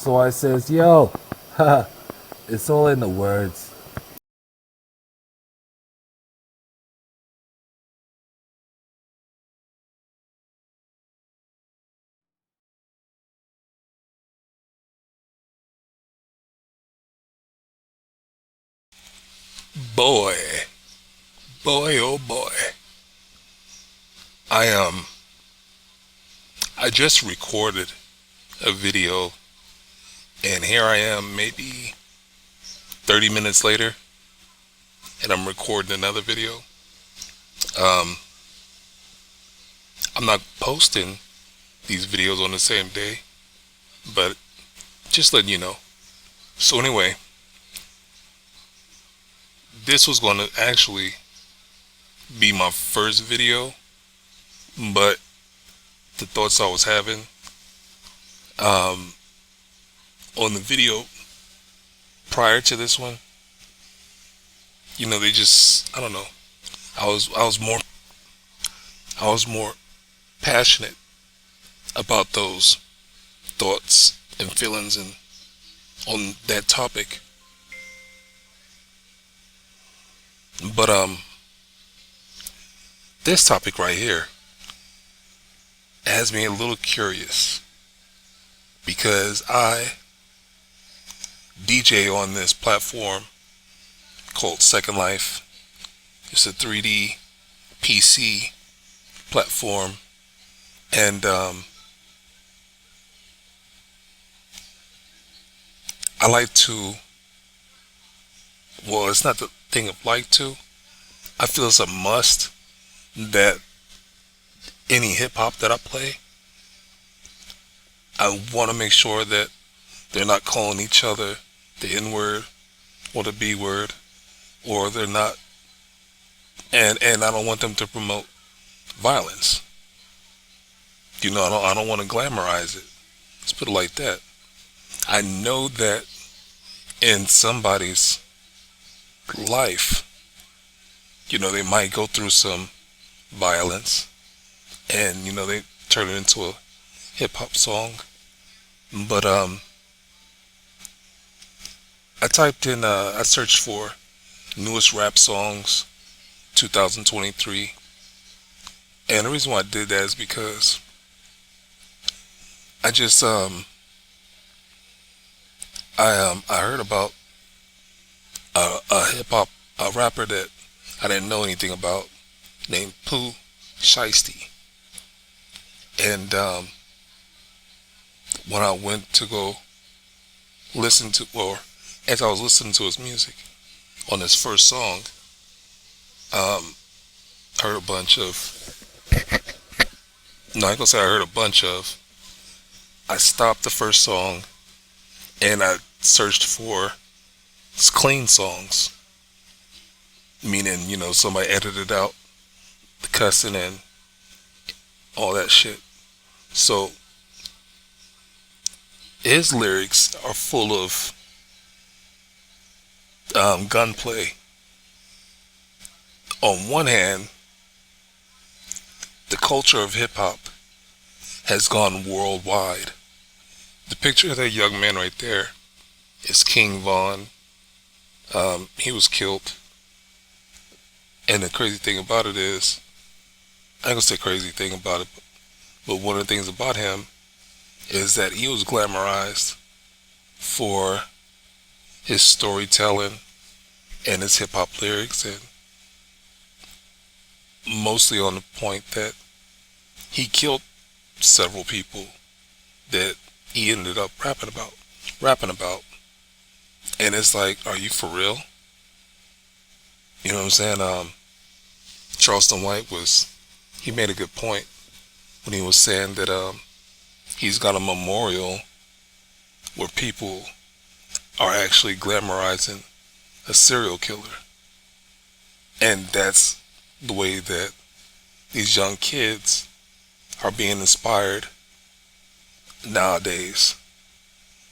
So I says, yo, haha, it's all in the words. Boy, boy, oh boy. I I just recorded a video, and here I am maybe 30 minutes later, and I'm recording another video. Um I'm not posting these videos on the same day, but just letting you know. So anyway, this was going to actually be my first video, but the thoughts I was having um on the video prior to this one, they just, I don't know. I was more passionate about those thoughts and feelings and on that topic. But this topic right here has me a little curious because I DJ on this platform called Second Life. It's a 3D PC platform, and I like to. Well, it's not the thing of like to. I feel it's a must that any hip hop that I play, I want to make sure that they're not calling each other the N word or the B word, or they're not, and I don't want them to promote violence. I don't want to glamorize it. Let's put it like that. I know that in somebody's life, they might go through some violence, and they turn it into a hip hop song. But I searched for newest rap songs 2023, and the reason why I did that is because I just I heard about a hip hop a rapper that I didn't know anything about, named Pooh Shiesty. And when I went to go listen to, or as I was listening to his music on his first song, I heard a bunch of, no, I ain't gonna say I heard a bunch of, I stopped the first song and I searched for clean songs, meaning, somebody edited out the cussing and all that shit. So his lyrics are full of gunplay. On one hand, the culture of hip hop has gone worldwide. The picture of that young man right there is King Von. He was killed, and the crazy thing about it is, I ain't gonna say crazy thing about it, but one of the things about him is that he was glamorized for his storytelling and his hip hop lyrics, and mostly on the point that he killed several people that he ended up rapping about. And it's like, are you for real? You know what I'm saying? Charleston White he made a good point when he was saying that he's got a memorial where people are actually glamorizing a serial killer. And that's the way that these young kids are being inspired nowadays.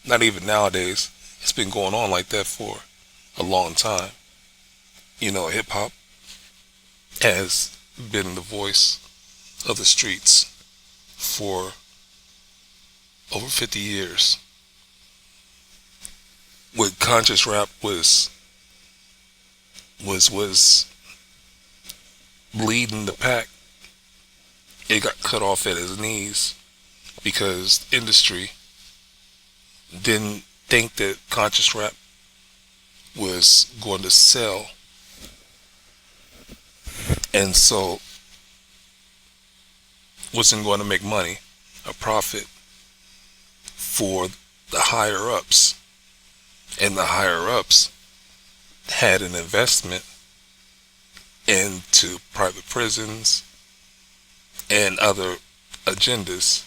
Not even nowadays. It's been going on like that for a long time. Hip hop has been the voice of the streets for over 50 years. what conscious rap was leading the pack, it got cut off at his knees because industry didn't think that conscious rap was going to sell, and so wasn't going to make money, a profit for the higher ups, and the higher ups had an investment into private prisons and other agendas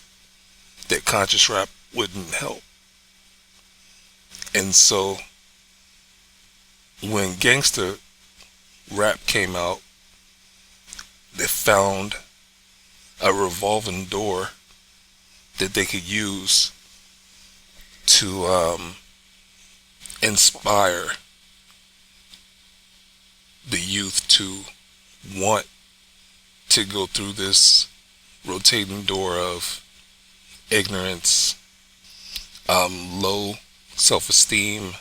that conscious rap wouldn't help. And so when gangster rap came out, they found a revolving door that they could use to inspire the youth to want to go through this rotating door of ignorance, low self-esteem.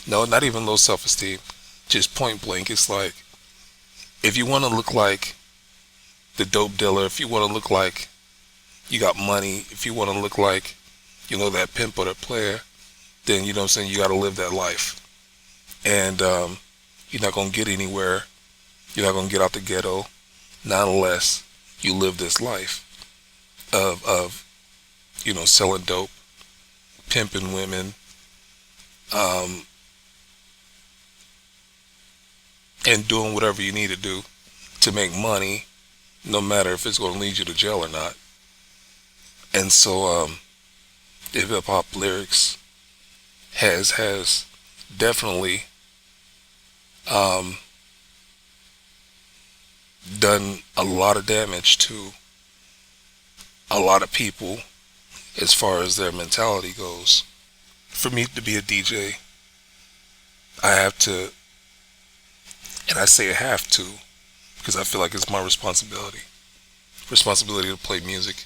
No, not even low self-esteem, just point blank. It's like, if you want to look like the dope dealer, if you want to look like you got money, if you want to look like, that pimp or that player, then, you know what I'm saying, you got to live that life. And you're not going to get anywhere. You're not going to get out the ghetto, not unless you live this life of selling dope, pimping women, and doing whatever you need to do to make money, no matter if it's going to lead you to jail or not. And so the hip hop lyrics has definitely done a lot of damage to a lot of people as far as their mentality goes. For me to be a DJ, I have to, and I say I have to because I feel like it's my responsibility to play music.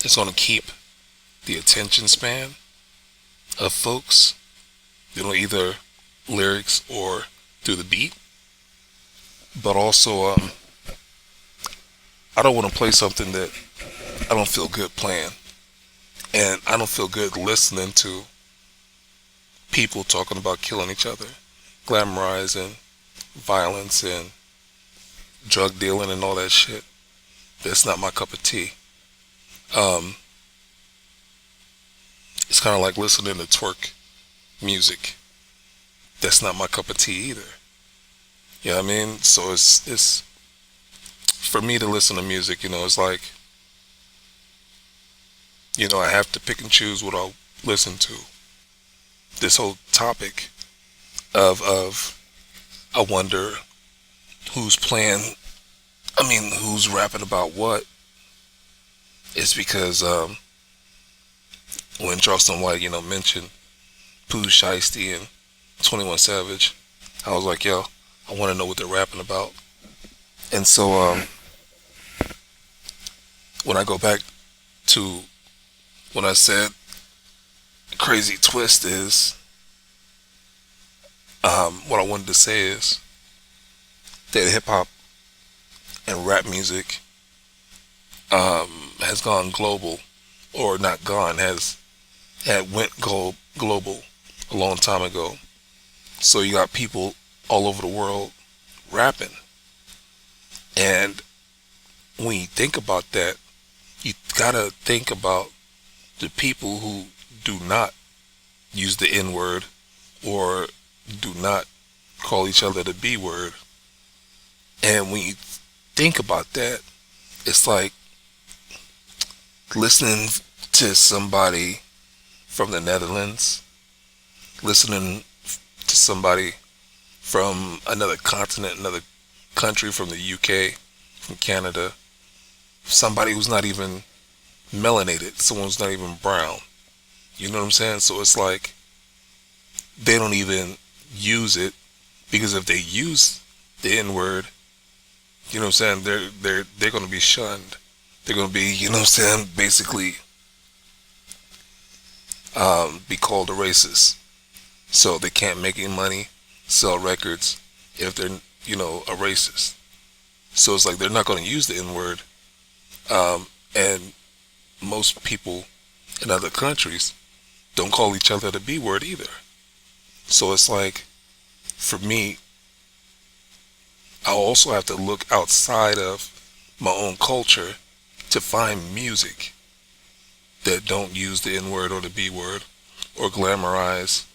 It's going to keep the attention span of folks, either lyrics or through the beat. But also, I don't want to play something that I don't feel good playing. And I don't feel good listening to people talking about killing each other, glamorizing violence and drug dealing and all that shit. That's not my cup of tea. It's kind of like listening to twerk music. That's not my cup of tea either. You know what I mean? So it's for me to listen to music, it's like, I have to pick and choose what I'll listen to. This whole topic of I wonder who's who's rapping about what, is because when Charleston White, mentioned Pooh Shiesty and 21 Savage, I was like, yo, I want to know what they're rapping about. And so when I go back to when I said crazy twist is, what I wanted to say is that hip hop and rap music has gone global, or not gone, had went global a long time ago. So you got people all over the world rapping, and when you think about that, you gotta think about the people who do not use the N word or do not call each other the B word. And when you think about that, it's like listening to somebody from the Netherlands, listening to somebody from another continent, another country, from the UK, from Canada, somebody who's not even melanated, someone who's not even brown. You know what I'm saying? So it's like they don't even use it, because if they use the N word, you know what I'm saying, they're going to be shunned. They're going to be, basically be called a racist. So they can't make any money, sell records if they're, a racist. So it's like they're not going to use the N word. And most people in other countries don't call each other the B word either. So it's like, for me, I also have to look outside of my own culture to find music that don't use the N word or the B word or glamorize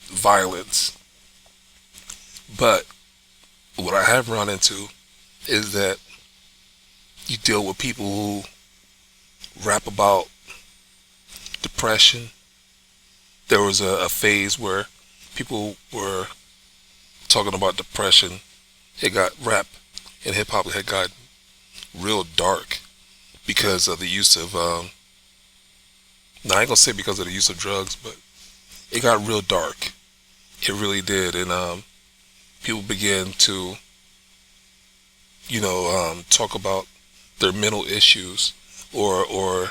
violence. But what I have run into is that you deal with people who rap about depression. There was a phase where people were talking about depression. It got rap and hip hop had gotten real dark because of the use of now I ain't gonna say because of the use of drugs, but it got real dark. It really did, and people began to talk about their mental issues or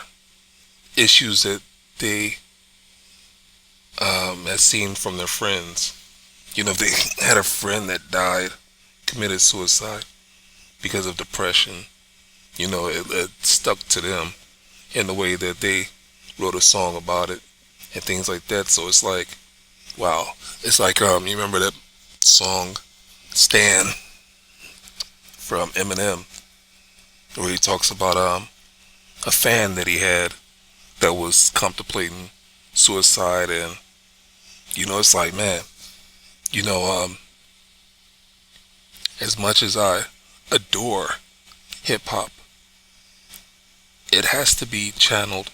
issues that they had seen from their friends. If they had a friend that died, committed suicide because of depression, it stuck to them in the way that they wrote a song about it and things like that. So it's like, wow. It's like, you remember that song, Stan, from Eminem, where he talks about a fan that he had that was contemplating suicide, and it's like, man, as much as I adore hip hop, it has to be channeled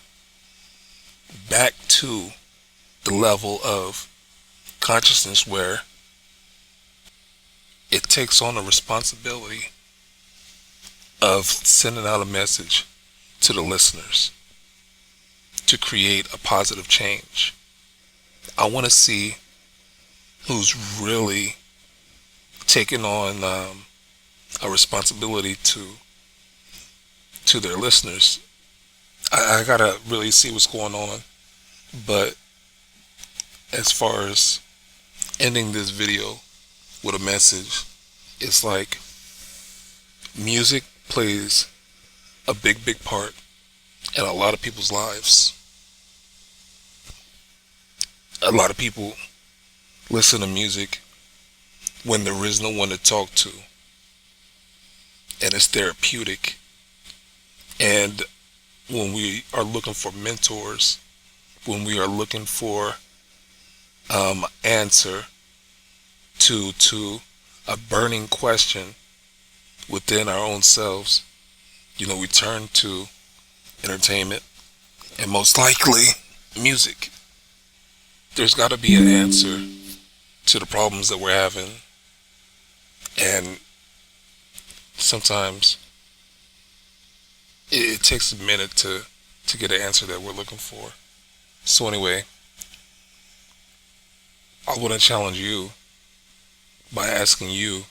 back to the level of consciousness where it takes on a responsibility of sending out a message to the listeners to create a positive change. I want to see who's really taking on a responsibility to their listeners. I gotta really see what's going on, but as far as ending this video with a message, it's like music plays a big part in a lot of people's lives. A lot of people listen to music when there is no one to talk to, and it's therapeutic. And when we are looking for mentors, when we are looking for answer to a burning question within our own selves, we turn to entertainment and most likely music. There's got to be an answer to the problems that we're having, and sometimes it takes a minute to get an answer that we're looking for. So anyway, I want to challenge you by asking you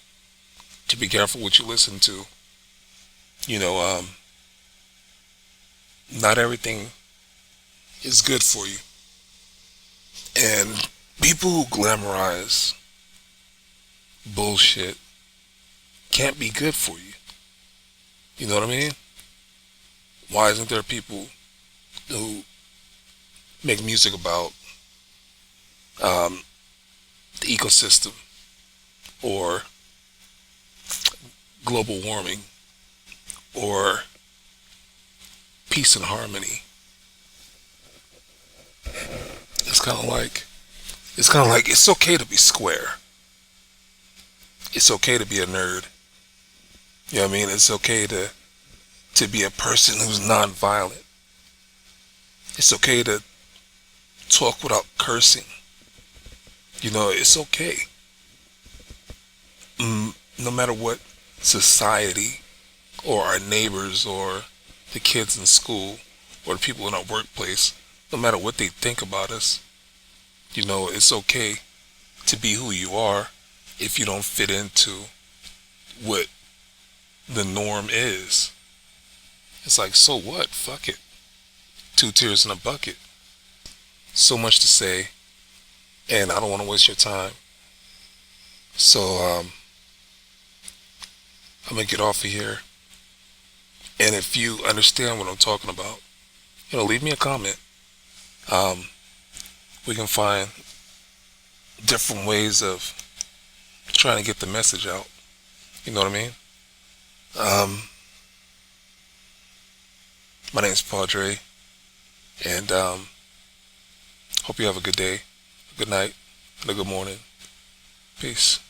to be careful what you listen to. Not everything is good for you. And people who glamorize bullshit can't be good for you. You know what I mean? Why isn't there people who make music about the ecosystem or global warming or peace and harmony? It's kind of like it's okay to be square. It's okay to be a nerd. You know what I mean? It's okay to be a person who's non-violent. It's okay to talk without cursing. It's okay. No matter what society or our neighbors or the kids in school or the people in our workplace, no matter what they think about us, it's okay to be who you are if you don't fit into what the norm is. It's like, so what? Fuck it. 2 tears in a bucket. so much to say, and I don't want to waste your time. So I'm gonna get off of here. And if you understand what I'm talking about, leave me a comment. Um, we can find different ways of trying to get the message out. You know what I mean? My name's Podrey, and hope you have a good day, a good night, and a good morning. Peace.